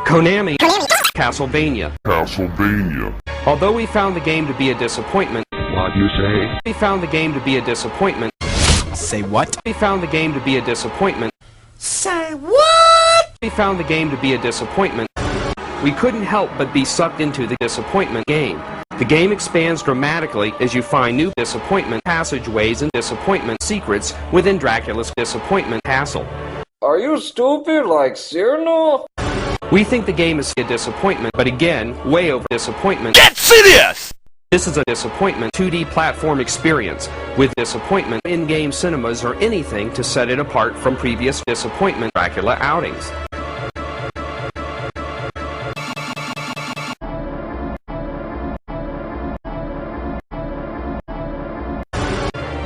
Konami, Castlevania. Castlevania. Although we found the game to be a disappointment, What do you say? we found the game to be a disappointment. Say what? We found the game to be a disappointment. Say what? We found the game to be a disappointment. We couldn't help but be sucked into the disappointment game. The game expands dramatically as you find new disappointment passageways and disappointment secrets within Dracula's disappointment castle. Are you stupid like Cyrano? We think the game is a disappointment, but again, way over disappointment. Get serious! This is a disappointment 2D platform experience with disappointment in-game cinemas or anything to set it apart from previous disappointment Dracula outings.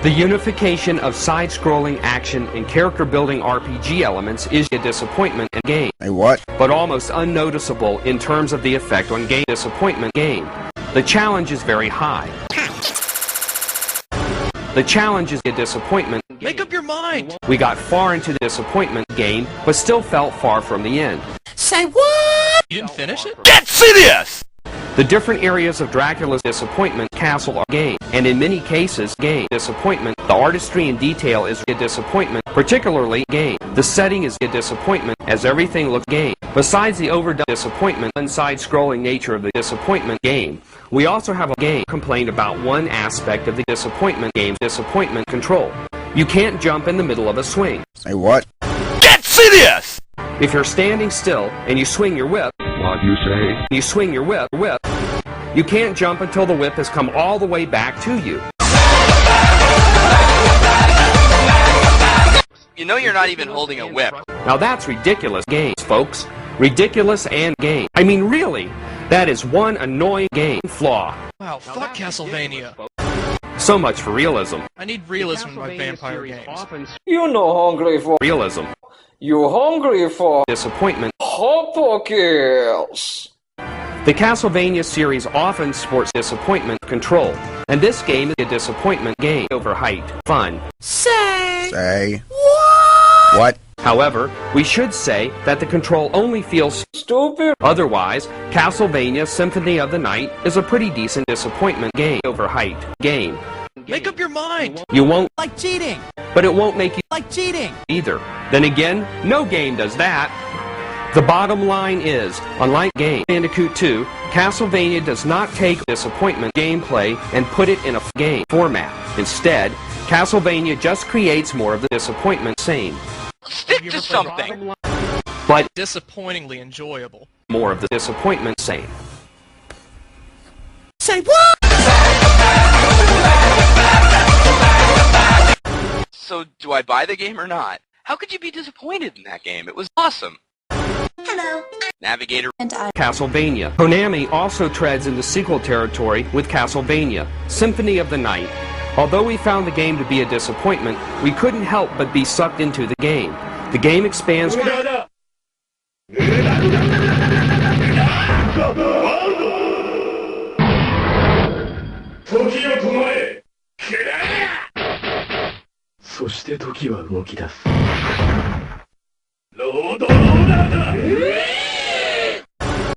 The unification of side-scrolling action and character-building RPG elements is a disappointment in game, Say what? but almost unnoticeable in terms of the effect on game disappointment game. The challenge is very high. The challenge is a disappointment. Make up your mind! We got far into the disappointment game, but still felt far from the end. Say what? You didn't finish it? Get serious! The different areas of Dracula's disappointment castle are game, and in many cases, game disappointment. The artistry and detail is a disappointment, particularly game. The setting is a disappointment, as everything looks game. Besides the overdone disappointment and side-scrolling nature of the disappointment game, we also have a game complaint about one aspect of the disappointment game's disappointment control. You can't jump in the middle of a swing. Say what? Get serious! If you're standing still and you swing your whip, What do you say? you swing your whip, you can't jump until the whip has come all the way back to you. You know you're not even holding a whip. Now that's ridiculous games, folks. Ridiculous and game. I mean, really, that is one annoying game flaw. Wow, fuck Castlevania. So much for realism. I need realism in my vampire games. You no hungry for Realism. you hungry for Disappointment. hopper kills. The Castlevania series often sports disappointment control, and this game is a disappointment game over height, fun. Say what? However, we should say that the control only feels Stupid. otherwise. Castlevania Symphony of the Night is a pretty decent disappointment game over height game. Make up your mind! You won't, Like cheating! but it won't make you Like cheating! either. Then again, no game does that. The bottom line is, unlike Game Bandicoot 2, Castlevania does not take disappointment gameplay and put it in a game format. Instead, Castlevania just creates more of the disappointment same, Stick to something! but Disappointingly enjoyable. more of the disappointment same. Say what? So, do I buy the game or not? How could you be disappointed in that game? It was awesome. Hello. Navigator. And I. Castlevania. Konami also treads into sequel territory with Castlevania, Symphony of the Night. Although we found the game to be a disappointment, we couldn't help but be sucked into the game. The game expands... So して時は動き出す。ロードローダーだ